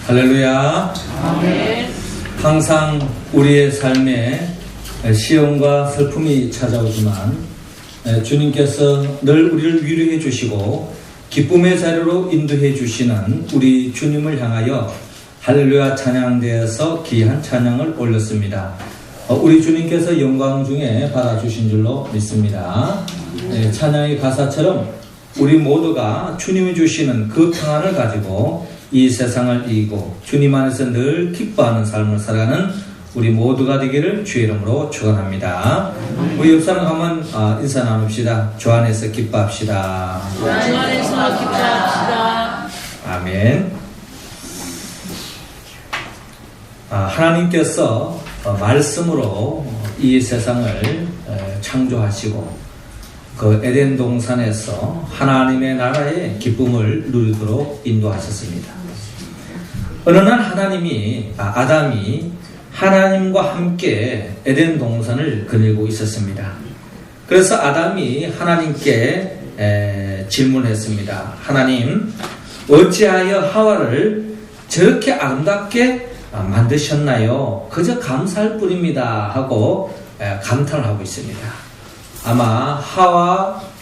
할렐루야. 아멘. 항상 우리의 삶에 시험과 슬픔이 찾아오지만 주님께서 늘 우리를 위로해 주시고 기쁨의 자리로 인도해 주시는 우리 주님을 향하여 할렐루야 찬양대에서 귀한 찬양을 올렸습니다. 우리 주님께서 영광 중에 받아주신 줄로 믿습니다. 찬양의 가사처럼 우리 모두가 주님이 주시는 그 평안을 가지고 이 세상을 이기고 주님 안에서 늘 기뻐하는 삶을 살아가는 우리 모두가 되기를 주의 이름으로 축원합니다. 우리 옆 사람 한번 인사 나눕시다. 주 안에서 기뻐합시다. 주 안에서 기뻐합시다. 아멘. 하나님께서 말씀으로 이 세상을 창조하시고 그 에덴 동산에서 하나님의 나라의 기쁨을 누리도록 인도하셨습니다. 어느 날 아담이 하나님과 함께 에덴 동산을 거닐고 있었습니다. 그래서 아담이 하나님께 질문했습니다. 하나님, 어찌하여 하와를 저렇게 아름답게 만드셨나요? 그저 감사할 뿐입니다 하고 감탄을 하고 있습니다. 아마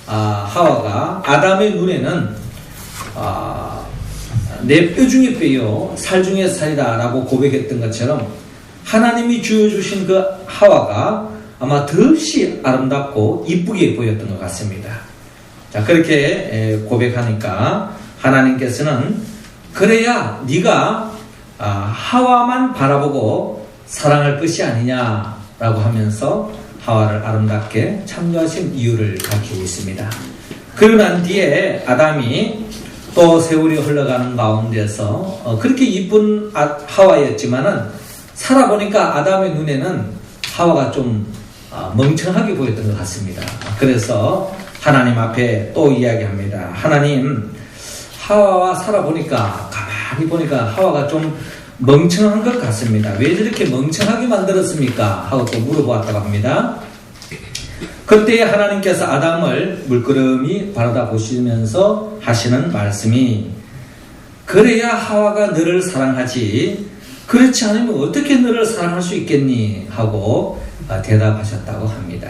하와가 아담의 눈에는 내 뼈 중에 뼈요 살 중에 살이다 라고 고백했던 것처럼 하나님이 주어주신 그 하와가 아마 더없이 아름답고 이쁘게 보였던 것 같습니다. 자, 그렇게 고백하니까 하나님께서는 그래야 네가 하와만 바라보고 사랑할 것이 아니냐라고 하면서 하와를 아름답게 창조하신 이유를 밝히고 있습니다. 그러고 난 뒤에 아담이 또 세월이 흘러가는 가운데서 그렇게 이쁜 하와였지만은 살아보니까 아담의 눈에는 하와가 좀 멍청하게 보였던 것 같습니다. 그래서 하나님 앞에 또 이야기합니다. 하나님, 하와와 살아보니까 가만히 보니까 하와가 좀 멍청한 것 같습니다. 왜 저렇게 멍청하게 만들었습니까? 하고 또 물어보았다고 합니다. 그때 하나님께서 아담을 물끄러미 바라다 보시면서 하시는 말씀이 그래야 하와가 너를 사랑하지 그렇지 않으면 어떻게 너를 사랑할 수 있겠니? 하고 대답하셨다고 합니다.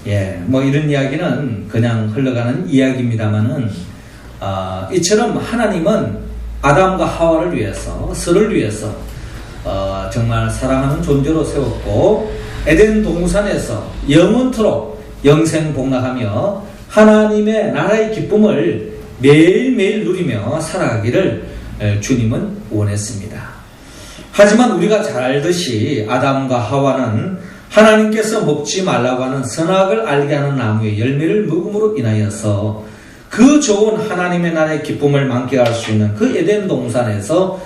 이런 이야기는 그냥 흘러가는 이야기입니다만은 이처럼 하나님은 아담과 하와를 위해서 서로를 위해서 정말 사랑하는 존재로 세웠고 에덴 동산에서 영원토록 영생복락하며 하나님의 나라의 기쁨을 매일매일 누리며 살아가기를 주님은 원했습니다. 하지만 우리가 잘 알듯이 아담과 하와는 하나님께서 먹지 말라고 하는 선악을 알게 하는 나무의 열매를 먹음으로 인하여서 그 좋은 하나님의 나라의 기쁨을 만끽할 수 있는 그 에덴 동산에서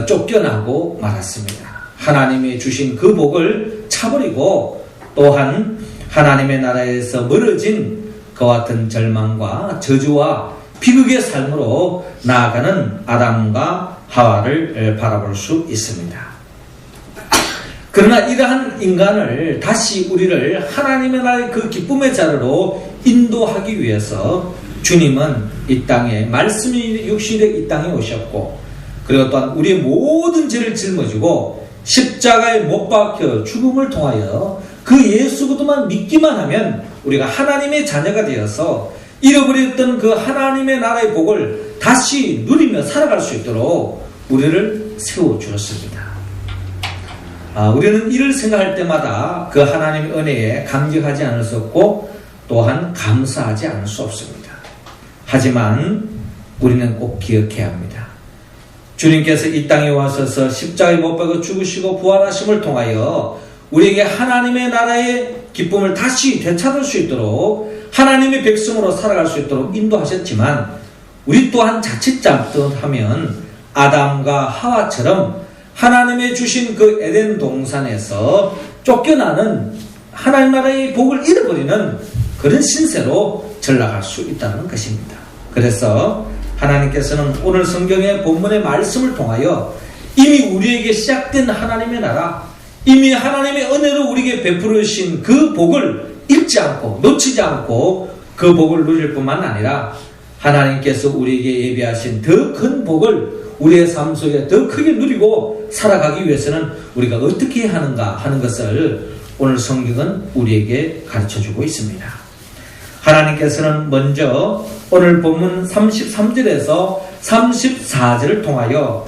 쫓겨나고 말았습니다. 하나님이 주신 그 복을 차버리고 또한 하나님의 나라에서 멀어진 그와 같은 절망과 저주와 비극의 삶으로 나아가는 아담과 하와를 바라볼 수 있습니다. 그러나 이러한 인간을 다시 우리를 하나님의 나라의 그 기쁨의 자리로 인도하기 위해서 주님은 이 땅에 말씀이 육신의 이 땅에 오셨고 그리고 또한 우리의 모든 죄를 짊어지고 십자가에 못 박혀 죽음을 통하여 그 예수 그리스도만 믿기만 하면 우리가 하나님의 자녀가 되어서 잃어버렸던 그 하나님의 나라의 복을 다시 누리며 살아갈 수 있도록 우리를 세워주었습니다. 우리는 이를 생각할 때마다 그 하나님의 은혜에 감격하지 않을 수 없고 또한 감사하지 않을 수 없습니다. 하지만 우리는 꼭 기억해야 합니다. 주님께서 이 땅에 와셔서 십자가에 못 박아 죽으시고 부활하심을 통하여 우리에게 하나님의 나라의 기쁨을 다시 되찾을 수 있도록 하나님의 백성으로 살아갈 수 있도록 인도하셨지만 우리 또한 자칫 잘못하면 아담과 하와처럼 하나님의 주신 그 에덴 동산에서 쫓겨나는 하나님 나라의 복을 잃어버리는 그런 신세로 전락할 수 있다는 것입니다. 그래서 하나님께서는 오늘 성경의 본문의 말씀을 통하여 이미 우리에게 시작된 하나님의 나라, 이미 하나님의 은혜로 우리에게 베풀어 주신 그 복을 잊지 않고 놓치지 않고 그 복을 누릴 뿐만 아니라 하나님께서 우리에게 예비하신 더 큰 복을 우리의 삶 속에 더 크게 누리고 살아가기 위해서는 우리가 어떻게 해야 하는가 하는 것을 오늘 성경은 우리에게 가르쳐주고 있습니다. 하나님께서는 먼저 오늘 본문 33절에서 34절을 통하여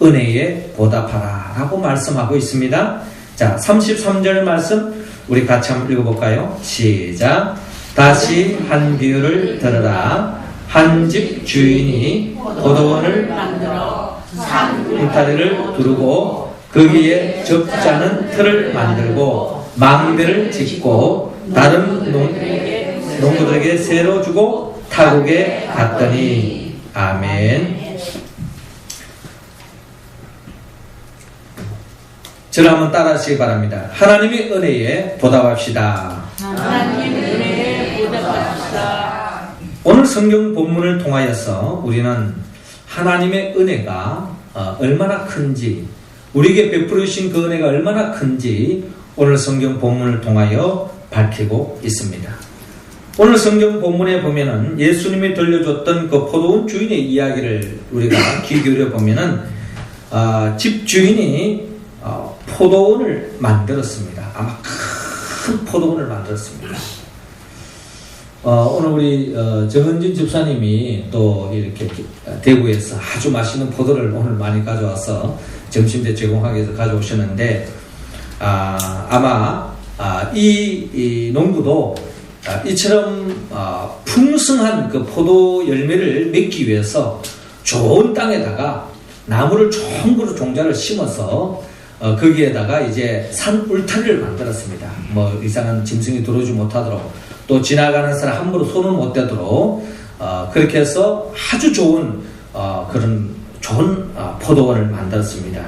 은혜에 보답하라 라고 말씀하고 있습니다. 자, 33절 말씀 우리 같이 한번 읽어볼까요? 시작. 다시 한 비유를 들으라. 한 집 주인이 포도원을 만들어 울타리를 두르고 거기에 적잖은 틀을 만들고 망대를 짓고 다른 농부들에게 새로 주고 타국에 갔더니. 아멘. 저를 한번 따라 하시기 바랍니다. 하나님의 은혜에 보답합시다. 하나님 은혜에 보답합시다. 오늘 성경 본문을 통하여서 우리는 하나님의 은혜가 얼마나 큰지, 우리에게 베풀으신 그 은혜가 얼마나 큰지 오늘 성경 본문을 통하여 밝히고 있습니다. 오늘 성경 본문에 보면은 예수님이 들려줬던 그 포도원 주인의 이야기를 우리가 귀 기울여 보면은 집 주인이 포도원을 만들었습니다. 아마 큰 포도원을 만들었습니다. 오늘 우리 정은진 집사님이 또 이렇게 대구에서 아주 맛있는 포도를 오늘 많이 가져와서 점심때 제공하기 위해서 가져오셨는데 아마 이 농부도 이처럼 풍성한 그 포도 열매를 맺기 위해서 좋은 땅에다가 나무를 전부로 종자를 심어서 거기에다가 이제 산 울타리를 만들었습니다. 뭐 이상한 짐승이 들어오지 못하도록, 또 지나가는 사람 함부로 손을 못 대도록 그렇게 해서 아주 좋은 그런 좋은 포도원을 만들었습니다.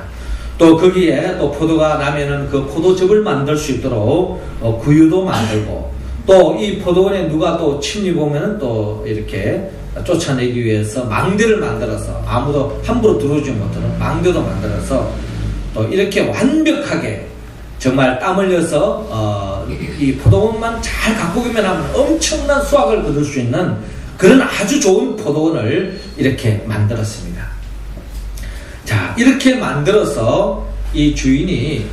또 거기에 또 포도가 나면은 그 포도즙을 만들 수 있도록 구유도 만들고, 또 이 포도원에 누가 또 침입 오면은 또 이렇게 쫓아내기 위해서 망대를 만들어서 아무도 함부로 들어오지 못하도록 망대도 만들어서 또 이렇게 완벽하게 정말 땀 흘려서 이 포도원만 잘 가꾸기만 하면 엄청난 수확을 거둘 수 있는 그런 아주 좋은 포도원을 이렇게 만들었습니다. 자, 이렇게 만들어서 이 주인이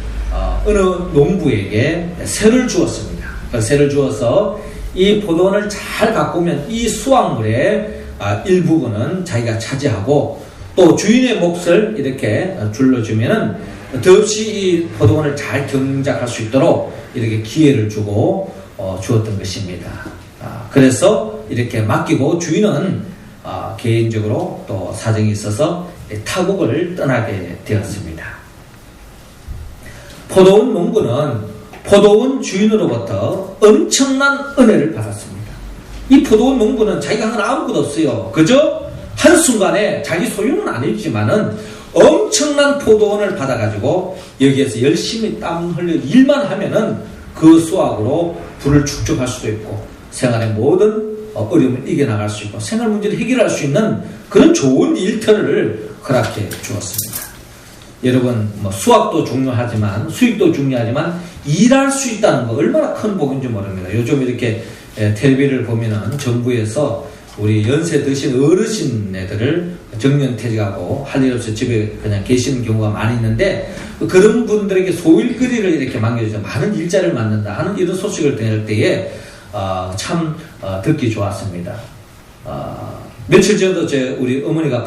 어느 농부에게 세를 주었습니다. 그 세를 주어서 이 포도원을 잘 가꾸면 이 수확물의 일부분은 자기가 차지하고, 또 주인의 몫을 이렇게 줄러주면은 더없이 이 포도원을 잘 경작할 수 있도록 이렇게 기회를 주고 주었던 것입니다. 그래서 이렇게 맡기고 주인은 개인적으로 또 사정이 있어서 타국을 떠나게 되었습니다. 포도원 농부는 포도원 주인으로부터 엄청난 은혜를 받았습니다. 이 포도원 농부는 자기가 한 건 아무것도 없어요. 그저 한순간에 자기 소유는 아니지만은 엄청난 포도원을 받아가지고 여기에서 열심히 땀 흘려 일만 하면은 그 수확으로 부를 축적할 수도 있고, 생활의 모든 어려움을 이겨나갈 수 있고, 생활 문제를 해결할 수 있는 그런 좋은 일터를 허락해 주었습니다. 여러분, 수학도 중요하지만 수익도 중요하지만 일할 수 있다는 거 얼마나 큰 복인지 모릅니다. 요즘 이렇게 텔레비를 보면은 정부에서 우리 연세 드신 어르신네들을 정년퇴직하고 할 일 없이 집에 그냥 계시는 경우가 많이 있는데, 그런 분들에게 소일거리를 이렇게 맡겨줘서 많은 일자리를 만든다 하는 이런 소식을 들을 때에 참 듣기 좋았습니다. 며칠 전에도 우리 어머니가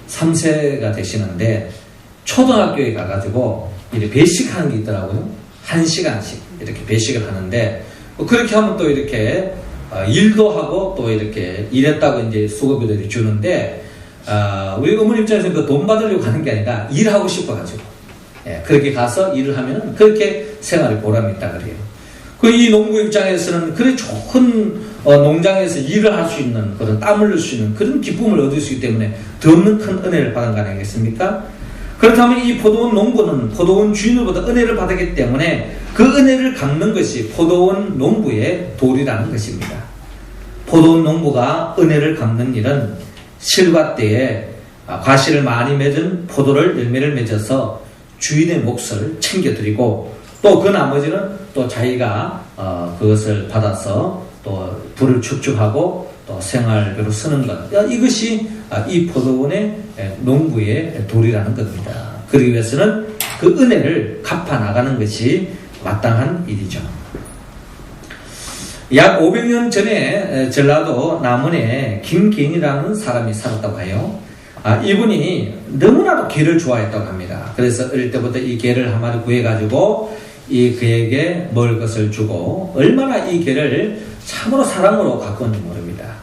3세가 되시는데 초등학교에 가가지고 이렇게 배식하는 게 있더라고요. 1시간씩 이렇게 배식을 하는데, 그렇게 하면 또 이렇게 일도 하고 또 이렇게 일했다고 이제 수고비들이 주는데, 우리 어머니 입장에서는 그 돈 받으려고 가는 게 아니라 일하고 싶어가지고, 그렇게 가서 일을 하면은 그렇게 생활에 보람이 있다 그래요. 이 농부 입장에서는 그래 좋은 농장에서 일을 할 수 있는 그런 땀 흘릴 수 있는 그런 기쁨을 얻을 수 있기 때문에 더 없는 큰 은혜를 받은 거 아니겠습니까? 그렇다면 이 포도원 농부는 포도원 주인으로부터 은혜를 받았기 때문에 그 은혜를 갚는 것이 포도원 농부의 도리라는 것입니다. 포도원 농부가 은혜를 갚는 일은 실과 때에 과실을 많이 맺은 포도를 열매를 맺어서 주인의 몫을 챙겨드리고, 또 그 나머지는 또 자기가 그것을 받아서 또 부를 축적하고 또 생활비로 쓰는 것, 이것이 이 포도원의 농부의 도리라는 겁니다. 그러기 위해서는 그 은혜를 갚아 나가는 것이 마땅한 일이죠. 약 500년 전에 전라도 남원에 김계인이라는 사람이 살았다고 해요. 이분이 너무나도 개를 좋아했다고 합니다. 그래서 어릴 때부터 이 개를 한 마리 구해가지고 그에게 먹을 것을 주고 얼마나 이 개를 참으로 사랑으로 가꾸었는지 모릅니다.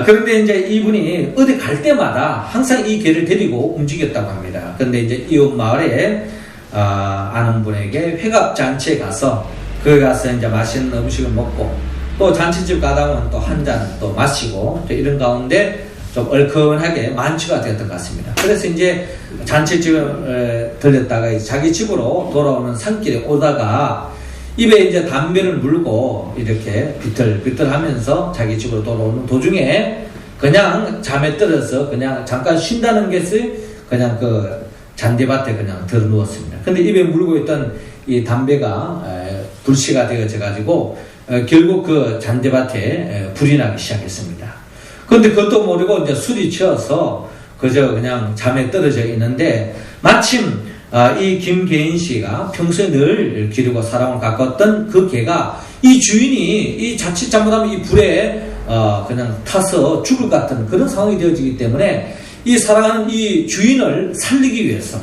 그런데 이제 이분이 어디 갈 때마다 항상 이 개를 데리고 움직였다고 합니다. 그런데 이제 이웃 마을에 아는 분에게 회갑잔치에 가서 거기 가서 이제 맛있는 음식을 먹고 또 잔치집 가다 보면 또 한 잔 또 마시고 또 이런 가운데 좀 얼큰하게 만취가 되었던 것 같습니다. 그래서 이제 잔치집을 들렸다가 자기 집으로 돌아오는 산길에 오다가 입에 이제 담배를 물고 이렇게 비틀비틀 하면서 자기 집으로 돌아오는 도중에 그냥 잠에 떨어서 그냥 잠깐 쉰다는 것이 그냥 그 잔디밭에 그냥 들어 누웠습니다. 근데 입에 물고 있던 이 담배가 불씨가 되어져 가지고 결국 그 잔디밭에 불이 나기 시작했습니다. 그런데 그것도 모르고 이제 술이 취해서 그저 그냥 잠에 떨어져 있는데 마침 이 김계인 씨가 평소에 늘 기르고 사랑을 가꿨던 그 개가 이 주인이 이 자칫 잘못하면 이 불에 그냥 타서 죽을 것 같은 그런 상황이 되어지기 때문에 이 사랑하는 이 주인을 살리기 위해서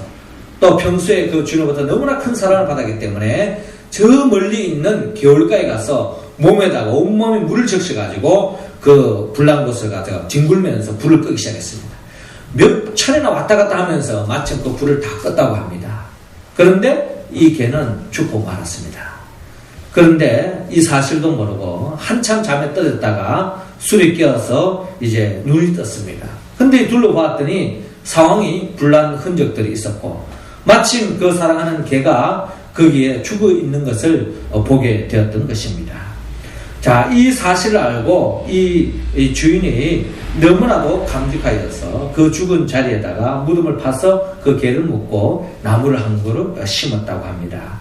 또 평소에 그 주인으로부터 너무나 큰 사랑을 받았기 때문에 저 멀리 있는 개울가에 가서 몸에다가 온몸에 물을 적셔가지고 그 불난 곳을 가서 뒹굴면서 불을 끄기 시작했습니다. 몇 차례나 왔다 갔다 하면서 마침 그 불을 다 껐다고 합니다. 그런데 이 개는 죽고 말았습니다. 그런데 이 사실도 모르고 한참 잠에 떨어졌다가 술이 깨어서 이제 눈이 떴습니다. 근데 둘러봤더니 상황이 불난 흔적들이 있었고 마침 그 사랑하는 개가 거기에 죽어 있는 것을 보게 되었던 것입니다. 자, 이 사실을 알고 이 주인이 너무나도 감격하여서 그 죽은 자리에다가 무덤을 파서 그 개를 묻고 나무를 한 그루 심었다고 합니다.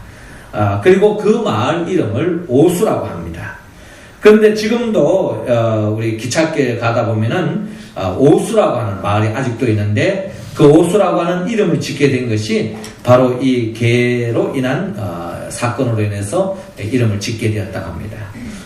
그리고 그 마을 이름을 오수라고 합니다. 그런데 지금도 우리 기찻길 가다 보면은 오수라고 하는 마을이 아직도 있는데 그 오수라고 하는 이름을 짓게 된 것이 바로 이 개로 인한 사건으로 인해서 이름을 짓게 되었다고 합니다.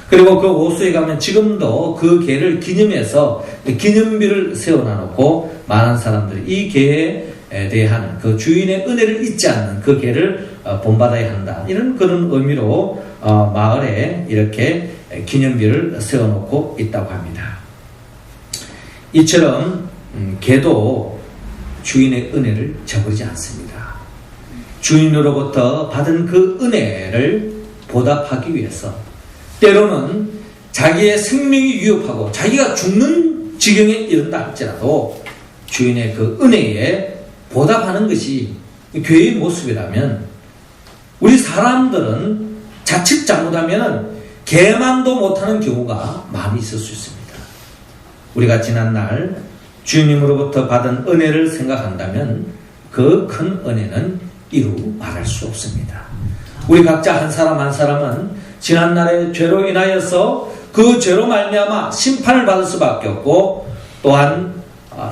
그리고 그 오수에 가면 지금도 그 개를 기념해서 기념비를 세워놔놓고 많은 사람들이 이 개에 대한 그 주인의 은혜를 잊지 않는 그 개를 본받아야 한다. 이런 그런 의미로 마을에 이렇게 기념비를 세워놓고 있다고 합니다. 이처럼 개도 주인의 은혜를 저버리지 않습니다. 주인으로부터 받은 그 은혜를 보답하기 위해서 때로는 자기의 생명이 위협하고 자기가 죽는 지경에 이른다 할지라도 주인의 그 은혜에 보답하는 것이 교회의 모습이라면 우리 사람들은 자칫 잘못하면 개만도 못하는 경우가 많이 있을 수 있습니다. 우리가 지난날 주님으로부터 받은 은혜를 생각한다면 그 큰 은혜는 이루 말할 수 없습니다. 우리 각자 한 사람 한 사람은 지난날의 죄로 인하여서 그 죄로 말미암아 심판을 받을 수밖에 없고 또한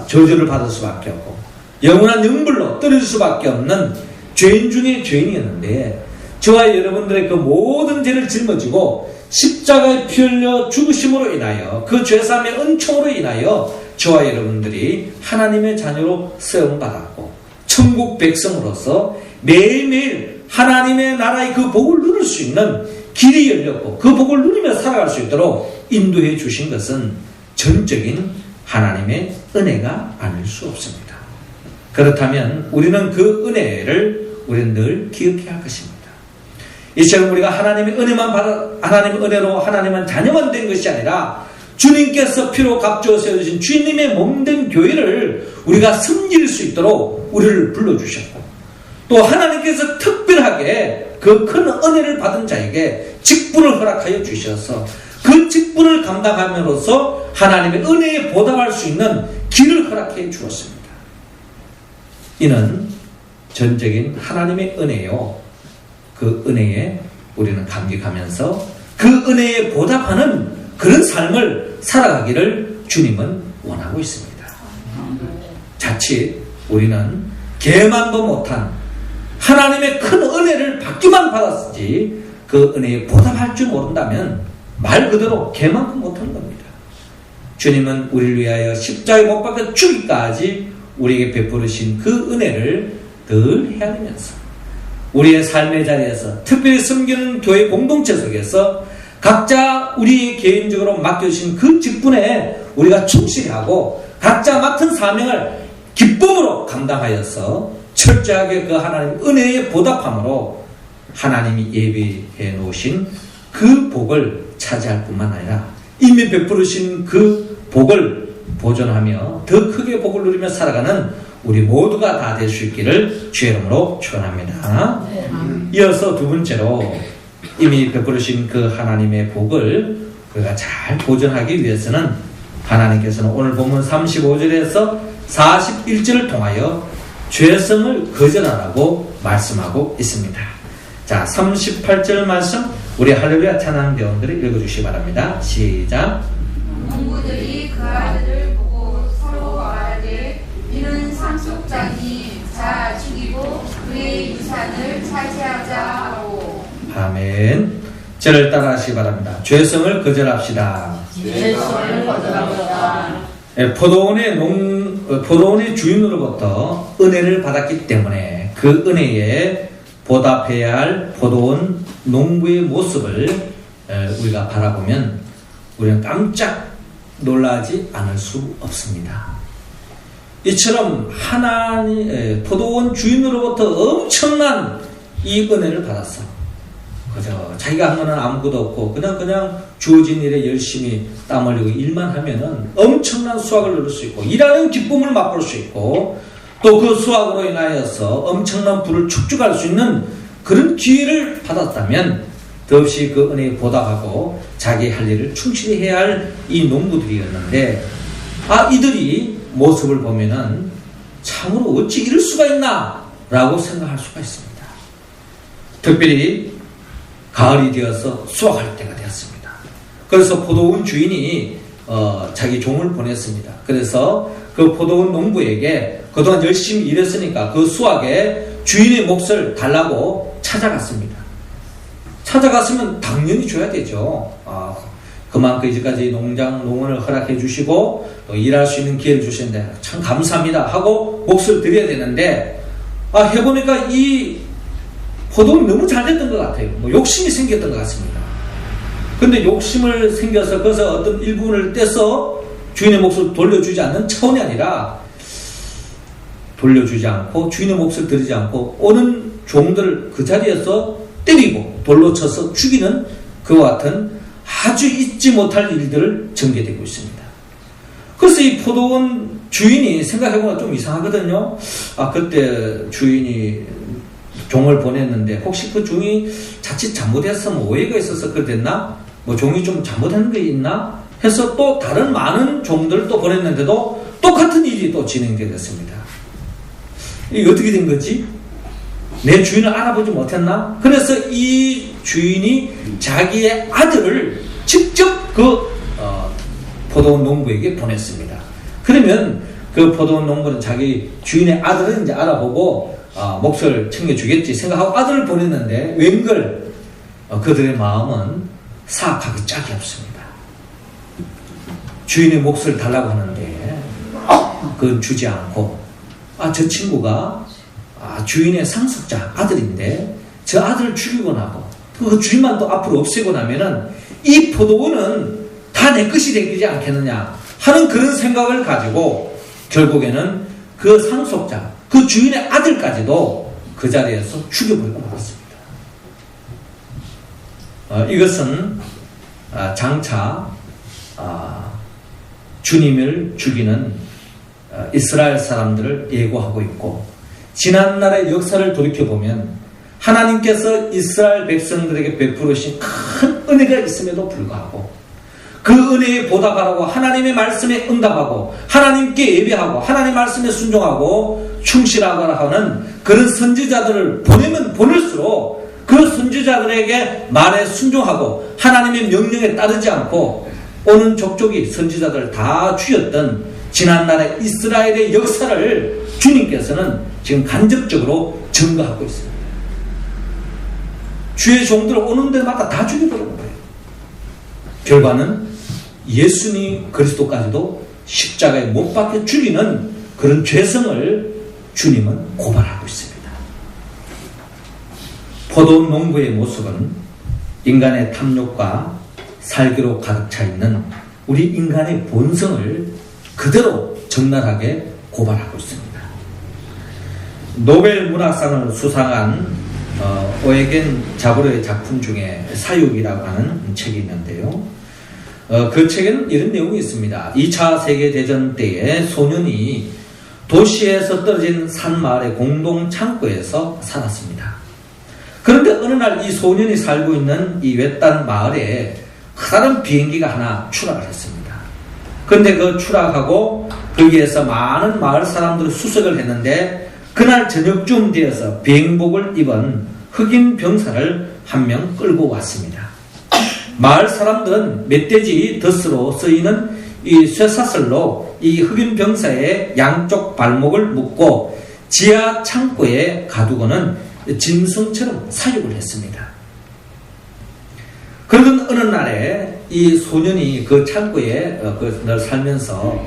저주를 받을 수밖에 없고 영원한 영불로 떨어질 수밖에 없는 죄인 중에 죄인이었는데 저와 여러분들의 그 모든 죄를 짊어지고 십자가에 피 흘려 죽으심으로 인하여 그 죄사함의 은총으로 인하여 저와 여러분들이 하나님의 자녀로 세움받았고 천국 백성으로서 매일매일 하나님의 나라의 그 복을 누릴 수 있는 길이 열렸고 그 복을 누리며 살아갈 수 있도록 인도해 주신 것은 전적인 하나님의 은혜가 아닐 수 없습니다. 그렇다면 우리는 그 은혜를 우리는 늘 기억해야 할 것입니다. 이처럼 우리가 하나님의 은혜만 받아 하나님의 은혜로 하나님은 자녀만 된 것이 아니라 주님께서 피로 값주어 세워주신 주님의 몸된 교회를 우리가 섬길 수 있도록 우리를 불러주셨고 또 하나님께서 특별하게 그 큰 은혜를 받은 자에게 직분을 허락하여 주셔서 그 직분을 감당함으로써 하나님의 은혜에 보답할 수 있는 길을 허락해 주었습니다. 이는 전적인 하나님의 은혜요. 그 은혜에 우리는 감격하면서 그 은혜에 보답하는 그런 삶을 살아가기를 주님은 원하고 있습니다. 자칫 우리는 계만도 못한 하나님의 큰 은혜를 받기만 받았지 그 은혜에 보답할 줄 모른다면 말 그대로 계만도 못한 겁니다. 주님은 우리를 위하여 십자가에 못 박혀 죽기까지 우리에게 베푸르신 그 은혜를 늘 헤아리면서 우리의 삶의 자리에서 특별히 섬기는 교회 공동체 속에서 각자 우리 개인적으로 맡겨주신 그 직분에 우리가 충실히 하고 각자 맡은 사명을 기쁨으로 감당하여서 철저하게 그 하나님 은혜에 보답함으로 하나님이 예비해 놓으신 그 복을 차지할 뿐만 아니라 이미 베푸르신 그 복을 보존하며 더 크게 복을 누리며 살아가는 우리 모두가 다 될 수 있기를 주의 이름으로 축원합니다. 이어서 두 번째로 이미 베푸르신 그 하나님의 복을 우리가 잘 보존하기 위해서는 하나님께서는 오늘 본문 35절에서 41절을 통하여 죄성을 거절하라고 말씀하고 있습니다. 자, 38절 말씀 우리 할렐루야 찬양 대원들이 읽어주시기 바랍니다. 시작. 농부들이 그 아들을 보고 서로 말하되 이는 상속자니 자 죽이고 그의 유산을 차지하자 하고. 아멘. 저를 따라 하시기 바랍니다. 죄성을 거절합시다. 죄성을 거절합시다. 포도원의 주인으로부터 은혜를 받았기 때문에 그 은혜에 보답해야 할 포도원 농부의 모습을 우리가 바라보면 우리는 깜짝 놀라지 않을 수 없습니다. 이처럼 하나님 포도원 주인으로부터 엄청난 이 은혜를 받았어. 그저 자기가 한 거는 아무것도 없고 그냥 주어진 일에 열심히 땀 흘리고 일만 하면은 엄청난 수확을 누릴 수 있고 일하는 기쁨을 맛볼 수 있고 또 그 수확으로 인하여서 엄청난 부를 축적할 수 있는 그런 기회를 받았다면 더없이 그 은혜에 보답하고 자기 할 일을 충실히 해야 할 이 농부들이었는데 이들이 모습을 보면은 참으로 어찌 이럴 수가 있나 라고 생각할 수가 있습니다. 특별히 가을이 되어서 수확할 때가 되었습니다. 그래서 포도원 주인이 자기 종을 보냈습니다. 그래서 그 포도원 농부에게 그동안 열심히 일했으니까 그 수확에 주인의 몫을 달라고 찾아갔습니다. 찾아갔으면 당연히 줘야 되죠. 그만큼 이제까지 농원을 허락해 주시고 또 일할 수 있는 기회를 주시는데 참 감사합니다 하고 몫을 드려야 되는데 해보니까 이 포도는 너무 잘 됐던 것 같아요. 욕심이 생겼던 것 같습니다. 근데 욕심을 생겨서 거기서 어떤 일부분을 떼서 주인의 몫을 돌려주지 않는 차원이 아니라 돌려주지 않고 주인의 몫을 드리지 않고 오는 종들을 그 자리에서 때리고 돌로 쳐서 죽이는 그와 같은 아주 잊지 못할 일들을 전개되고 있습니다. 그래서 이 포도원 주인이 생각해보면 좀 이상하거든요. 그때 주인이 종을 보냈는데 혹시 그 종이 자칫 잘못했으면 오해가 있어서 그랬나? 종이 좀 잘못한 게 있나? 해서 또 다른 많은 종들을 또 보냈는데도 똑같은 일이 또 진행되게 됐습니다. 이게 어떻게 된 거지? 내 주인을 알아보지 못했나? 그래서 이 주인이 자기의 아들을 직접 그 포도원 농부에게 보냈습니다. 그러면 그 포도원 농부는 자기 주인의 아들은 이제 알아보고 몫을 챙겨주겠지 생각하고 아들을 보냈는데 웬걸 그들의 마음은 사악하기 짝이 없습니다. 주인의 몫을 달라고 하는데 그건 주지 않고 저 친구가 주인의 상속자 아들인데 저 아들을 죽이고 나고 그 주인만 또 앞으로 없애고 나면은 이 포도원은 다 내 것이 되지 않겠느냐 하는 그런 생각을 가지고 결국에는 그 상속자 그 주인의 아들까지도 그 자리에서 죽여버리고 말았습니다. 이것은 장차 주님을 죽이는 이스라엘 사람들을 예고하고 있고 지난날의 역사를 돌이켜보면 하나님께서 이스라엘 백성들에게 베푸르신 큰 은혜가 있음에도 불구하고 그 은혜에 보답하라고 하나님의 말씀에 응답하고 하나님께 예배하고 하나님 말씀에 순종하고 충실하거나 하는 그런 선지자들을 보내면 보낼수록 그 선지자들에게 말에 순종하고 하나님의 명령에 따르지 않고 오는 족족이 선지자들 다 죽였던 지난날의 이스라엘의 역사를 주님께서는 지금 간접적으로 증거하고 있습니다. 주의 종들 오는 데마다 다 죽여버리는 거예요. 결과는 예수님 그리스도까지도 십자가에 못 박혀 죽이는 그런 죄성을 주님은 고발하고 있습니다. 포도 농부의 모습은 인간의 탐욕과 살기로 가득 차 있는 우리 인간의 본성을 그대로 적나라하게 고발하고 있습니다. 노벨 문학상을 수상한 오에겐 자브로의 작품 중에 사육이라고 하는 책이 있는데요. 그 책에는 이런 내용이 있습니다. 2차 세계대전 때에 소년이 도시에서 떨어진 산마을의 공동 창고에서 살았습니다. 그런데 어느 날 이 소년이 살고 있는 이 외딴 마을에 커다란 비행기가 하나 추락을 했습니다. 그런데 그 추락하고 거기에서 많은 마을 사람들이 수색을 했는데 그날 저녁쯤 되어서 비행복을 입은 흑인 병사를 한 명 끌고 왔습니다. 마을 사람들은 멧돼지 덫으로 쓰이는 이 쇠사슬로 이 흑인 병사의 양쪽 발목을 묶고 지하 창고에 가두고는 짐승처럼 사육을 했습니다. 그러던 어느 날에 이 소년이 그 창고에 늘 살면서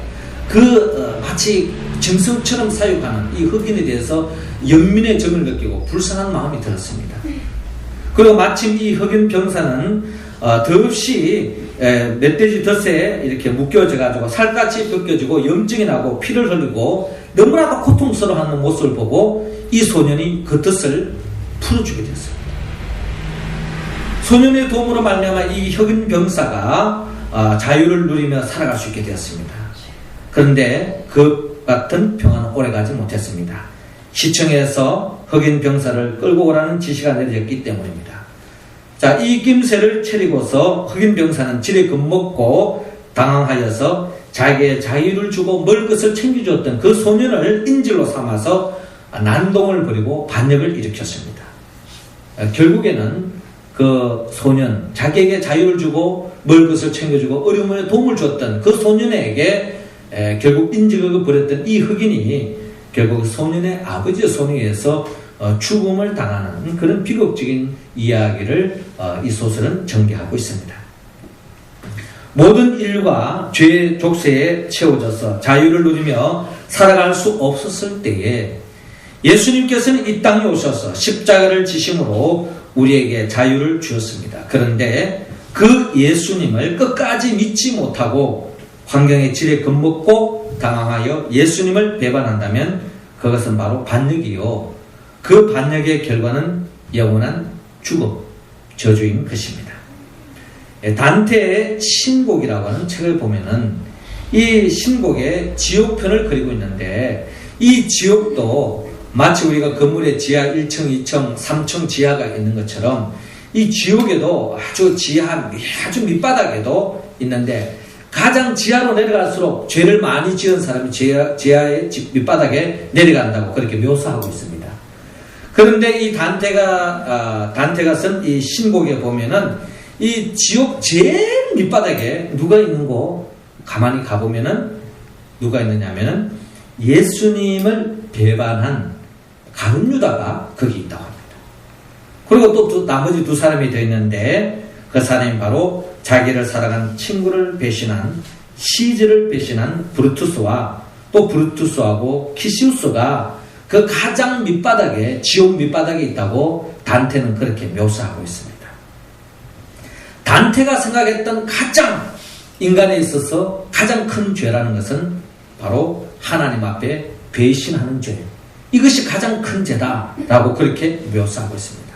마치 짐승처럼 사육하는 이 흑인에 대해서 연민의 정을 느끼고 불쌍한 마음이 들었습니다. 그리고 마침 이 흑인 병사는 더없이 멧돼지 덫에 이렇게 묶여져 가지고 살갗이 벗겨지고 염증이 나고 피를 흘리고 너무나도 고통스러워하는 모습을 보고 이 소년이 그 덫을 풀어주게 됐습니다. 소년의 도움으로 말미암아 이 흑인 병사가 자유를 누리며 살아갈 수 있게 되었습니다. 그런데 그 같은 평화는 오래가지 못했습니다. 시청에서 흑인 병사를 끌고 오라는 지시가 내려졌기 때문입니다. 자, 이 낌새를 차리고서 흑인 병사는 지레 겁먹고 당황하여서 자기의 자유를 주고 먹을 것을 챙겨주었던 그 소년을 인질로 삼아서 난동을 벌이고 반역을 일으켰습니다. 결국에는 그 소년, 자기에게 자유를 주고 먹을 것을 챙겨주고 어려움에 도움을 줬던 그 소년에게 결국 인질극을 벌였던 이 흑인이 결국 소년의 아버지의 손에 의해서 죽음을 당하는 그런 비극적인 이야기를 이 소설은 전개하고 있습니다. 모든 인류가 죄의 족쇄에 채워져서 자유를 누리며 살아갈 수 없었을 때에 예수님께서는 이 땅에 오셔서 십자가를 지심으로 우리에게 자유를 주었습니다. 그런데 그 예수님을 끝까지 믿지 못하고 환경에 지레 겁먹고 당황하여 예수님을 배반한다면 그것은 바로 반역이요. 그 반역의 결과는 영원한 죽음, 저주인 것입니다. 단테의 신곡이라고 하는 책을 보면은 이 신곡에 지옥편을 그리고 있는데 이 지옥도 마치 우리가 건물의 지하 1층, 2층, 3층 지하가 있는 것처럼 이 지옥에도 아주 밑바닥에도 있는데 가장 지하로 내려갈수록 죄를 많이 지은 사람이 지하의 밑바닥에 내려간다고 그렇게 묘사하고 있습니다. 그런데 이 단테가 쓴 이 신곡에 보면은 이 지옥 제일 밑바닥에 누가 있는고 가만히 가보면은 누가 있느냐면은 예수님을 배반한 가룟 유다가 거기 있다고 합니다. 그리고 또 나머지 두 사람이 더 있는데 그 사람이 바로 자기를 사랑한 친구를 배신한 시즈를 배신한 브루투스와 또 브루투스하고 키시우스가 그 가장 밑바닥에 지옥 밑바닥에 있다고 단테는 그렇게 묘사하고 있습니다. 단테가 생각했던 가장 인간에 있어서 가장 큰 죄라는 것은 바로 하나님 앞에 배신하는 죄. 이것이 가장 큰 죄다라고 그렇게 묘사하고 있습니다.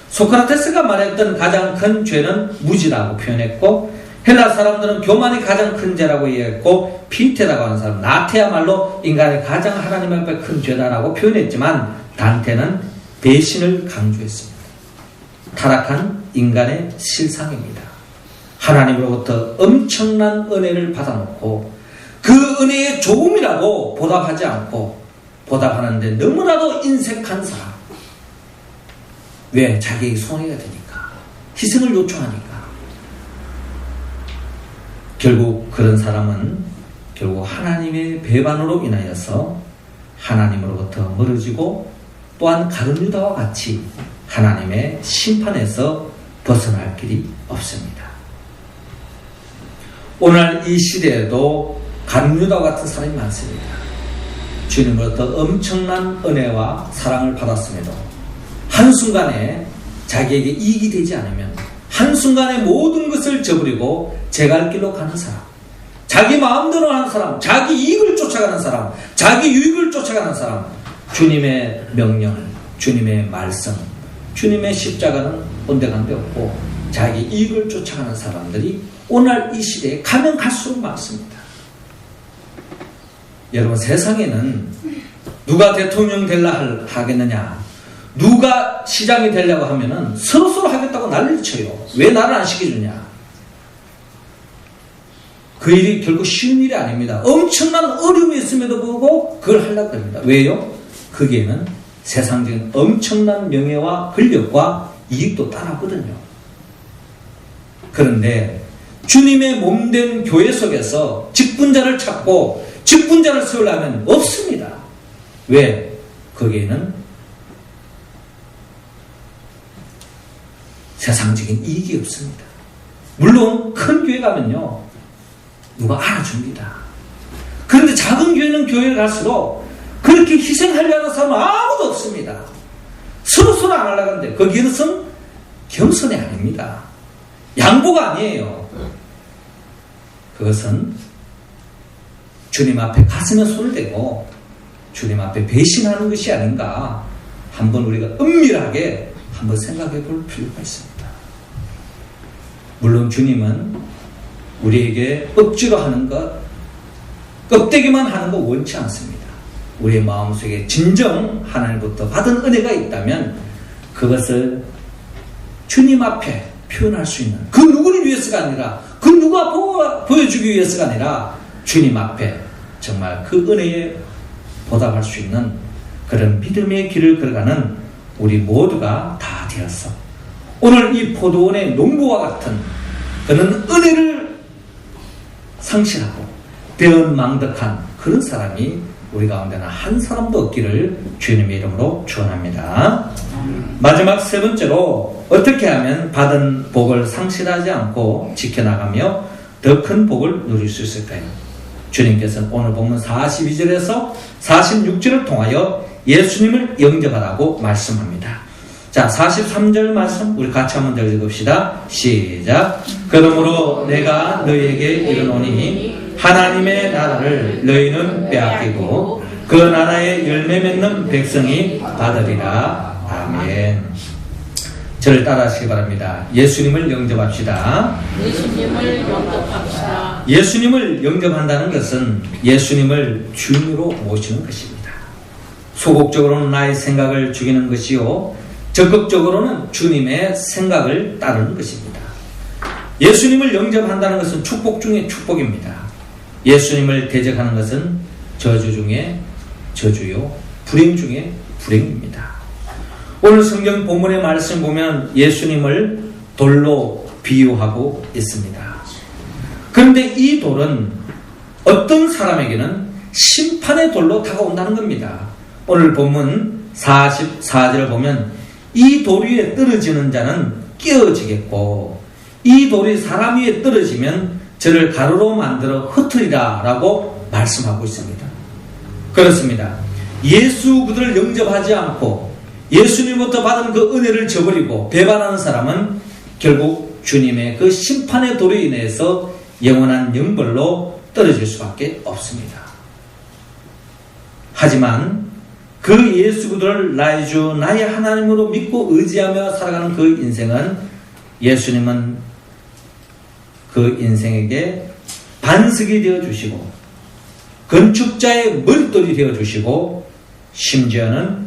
소크라테스가 말했던 가장 큰 죄는 무지라고 표현했고 헬라 사람들은 교만이 가장 큰 죄라고 이해했고 피테라고 하는 사람 나테야말로 인간의 가장 하나님 앞에 큰 죄다라고 표현했지만 단테는 배신을 강조했습니다. 타락한 인간의 실상입니다. 하나님으로부터 엄청난 은혜를 받아놓고 그 은혜에 조금이라도 보답하지 않고 보답하는데 너무나도 인색한 사람. 왜? 자기에게 손해가 되니까. 희생을 요청하니까. 결국 그런 사람은 결국 하나님의 배반으로 인하여서 하나님으로부터 멀어지고 또한 가룟 유다와 같이 하나님의 심판에서 벗어날 길이 없습니다. 오늘 이 시대에도 가룟 유다와 같은 사람이 많습니다. 주님으로부터 엄청난 은혜와 사랑을 받았음에도 한순간에 자기에게 이익이 되지 않으면 한순간에 모든 것을 저버리고 제 갈 길로 가는 사람, 자기 마음대로 하는 사람, 자기 이익을 쫓아가는 사람, 자기 유익을 쫓아가는 사람, 주님의 명령, 주님의 말씀, 주님의 십자가는 온데간데 없고 자기 이익을 쫓아가는 사람들이 오늘 이 시대에 가면 갈수록 많습니다. 여러분, 세상에는 누가 대통령 되려 하겠느냐, 누가 시장이 되려고 하면은 서로 하겠다고 난리를 쳐요. 왜 나를 안 시켜주냐? 그 일이 결국 쉬운 일이 아닙니다. 엄청난 어려움이 있음에도 불구하고 그걸 하려고 합니다. 왜요? 거기에는 세상적인 엄청난 명예와 권력과 이익도 따라오거든요. 그런데 주님의 몸된 교회 속에서 직분자를 찾고 직분자를 세우려면 없습니다. 왜? 거기에는 세상적인 이익이 없습니다. 물론 큰 교회 가면요 누가 알아줍니다. 그런데 작은 교회는 교회를 갈수록 그렇게 희생하려 하는 사람은 아무도 없습니다. 서로 안 하려고 하는데 거기에는 겸손이 아닙니다. 양보가 아니에요. 그것은 주님 앞에 가슴에 손을 대고 주님 앞에 배신하는 것이 아닌가 한번 우리가 은밀하게 한번 생각해 볼 필요가 있습니다. 물론 주님은 우리에게 억지로 하는 것, 껍데기만 하는 거 원치 않습니다. 우리의 마음속에 진정 하나님부터 받은 은혜가 있다면 그것을 주님 앞에 표현할 수 있는, 그 누구를 위해서가 아니라, 그 누가 보여주기 위해서가 아니라 주님 앞에 정말 그 은혜에 보답할 수 있는 그런 믿음의 길을 걸어가는 우리 모두가 다 되어서 오늘 이 포도원의 농부와 같은 그런 은혜를 상실하고 배은망덕한 그런 사람이 우리 가운데는 한 사람도 없기를 주님의 이름으로 축원합니다. 마지막 세 번째로 어떻게 하면 받은 복을 상실하지 않고 지켜나가며 더 큰 복을 누릴 수 있을까요? 주님께서는 오늘 본문 42절에서 46절을 통하여 예수님을 영접하라고 말씀합니다. 자, 43절 말씀 우리 같이 한번 읽읍시다. 시작. 그러므로 내가 너희에게 이르노니 하나님의 나라를 너희는 빼앗기고 그 나라의 열매 맺는 백성이 받으리라. 아멘. 저를 따라하시기 바랍니다. 예수님을 영접합시다. 예수님을 영접합시다. 예수님을 영접한다는 것은 예수님을 주인으로 모시는 것입니다. 소극적으로는 나의 생각을 죽이는 것이요, 적극적으로는 주님의 생각을 따르는 것입니다. 예수님을 영접한다는 것은 축복 중에 축복입니다. 예수님을 대적하는 것은 저주 중에 저주요, 불행 중에 불행입니다. 오늘 성경 본문의 말씀 보면 예수님을 돌로 비유하고 있습니다. 그런데 이 돌은 어떤 사람에게는 심판의 돌로 다가온다는 겁니다. 오늘 본문 44절을 보면 이 돌 위에 떨어지는 자는 깨어지겠고 이 돌이 사람 위에 떨어지면 저를 가루로 만들어 흩으리라 라고 말씀하고 있습니다. 그렇습니다. 예수 그들을 영접하지 않고 예수님부터 받은 그 은혜를 저버리고 배반하는 사람은 결국 주님의 그 심판의 돌에 인해서 영원한 영벌로 떨어질 수밖에 없습니다. 하지만 그 예수 그들을 나의 주 나의 하나님으로 믿고 의지하며 살아가는 그 인생은 예수님은 그 인생에게 반석이 되어주시고 건축자의 머릿돌이 되어주시고 심지어는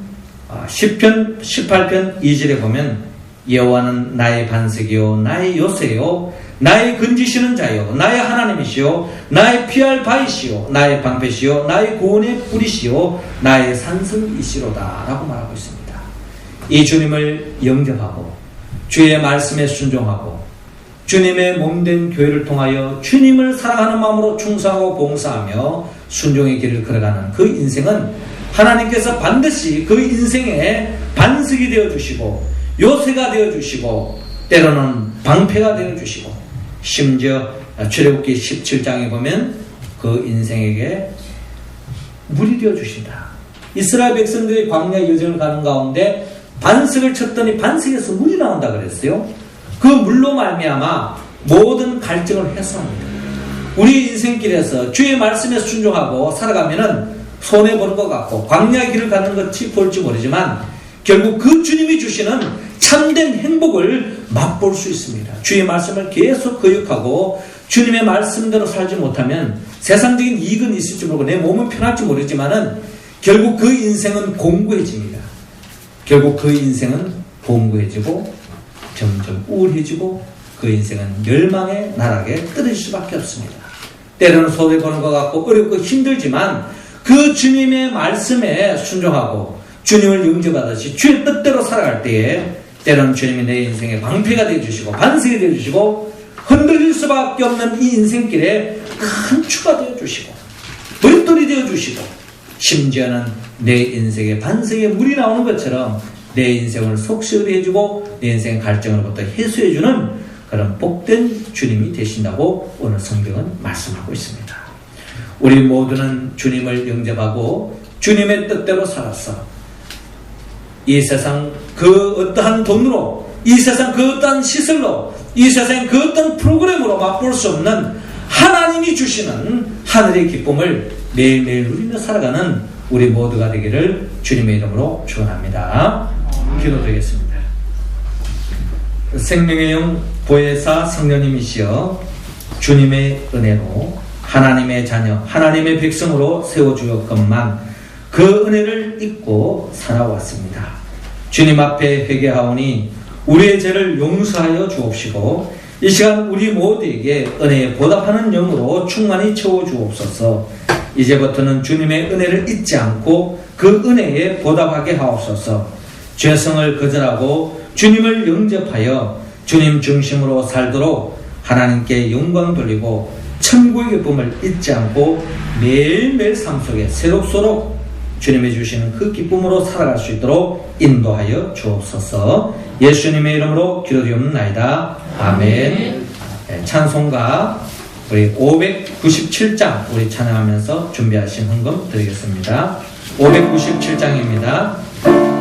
시편 18편 2절에 보면 여호와는 나의 반석이요 나의 요새요 나의 건지시는 자요 나의 하나님이시요 나의 피할 바이시요 나의 방패시요 나의 구원의 뿌리시요 나의 산성이시로다 라고 말하고 있습니다. 이 주님을 영접하고 주의 말씀에 순종하고 주님의 몸된 교회를 통하여 주님을 사랑하는 마음으로 충성하고 봉사하며 순종의 길을 걸어가는 그 인생은 하나님께서 반드시 그 인생의 반석이 되어주시고 요새가 되어주시고 때로는 방패가 되어주시고 심지어 출애굽기 17장에 보면 그 인생에게 물이 되어주신다. 이스라엘 백성들이 광야 여정을 가는 가운데 반석을 쳤더니 반석에서 물이 나온다 그랬어요. 그 물로 말미암아 모든 갈증을 해소합니다. 우리 인생길에서 주의 말씀에 순종하고 살아가면은 손해보는 것 같고 광야의 길을 가는 것이 볼지 모르지만 결국 그 주님이 주시는 참된 행복을 맛볼 수 있습니다. 주의 말씀을 계속 거역하고 주님의 말씀대로 살지 못하면 세상적인 이익은 있을지 모르고 내 몸은 편할지 모르지만은 결국 그 인생은 공고해집니다. 결국 그 인생은 공고해지고 점점 우울해지고 그 인생은 멸망의 나락에 떨어질 수밖에 없습니다. 때로는 손해보는 것 같고 어렵고 힘들지만 그 주님의 말씀에 순종하고 주님을 영접하듯이 주의 뜻대로 살아갈 때에 때로는 주님이 내 인생의 방패가 되어주시고 반석이 되어주시고 흔들릴 수밖에 없는 이 인생길에 큰 추가 되어주시고 돌돌이 되어주시고 심지어는 내 인생의 반석에 물이 나오는 것처럼 내 인생을 속시원히 해주고 내 인생의 갈증으로부터 해소해주는 그런 복된 주님이 되신다고 오늘 성경은 말씀하고 있습니다. 우리 모두는 주님을 영접하고 주님의 뜻대로 살았어. 이 세상 그 어떠한 돈으로, 이 세상 그 어떠한 시설로, 이 세상 그 어떤 프로그램으로 맛볼 수 없는 하나님이 주시는 하늘의 기쁨을 매일매일 누리며 살아가는 우리 모두가 되기를 주님의 이름으로 축원합니다. 기도드리겠습니다. 생명의 영 보혜사 성령님이시여 주님의 은혜로 하나님의 자녀, 하나님의 백성으로 세워주었건만 그 은혜를 잊고 살아왔습니다. 주님 앞에 회개하오니 우리의 죄를 용서하여 주옵시고 이 시간 우리 모두에게 은혜에 보답하는 영으로 충만히 채워주옵소서. 이제부터는 주님의 은혜를 잊지 않고 그 은혜에 보답하게 하옵소서. 죄성을 거절하고 주님을 영접하여 주님 중심으로 살도록 하나님께 영광 돌리고 천국의 기쁨을 잊지 않고 매일매일 삶 속에 새록새록 주님이 주시는 그 기쁨으로 살아갈 수 있도록 인도하여 주옵소서. 예수님의 이름으로 기도드리옵나이다. 아멘. 찬송가 우리 597장 우리 찬양하면서 준비하신 헌금 드리겠습니다. 597장입니다.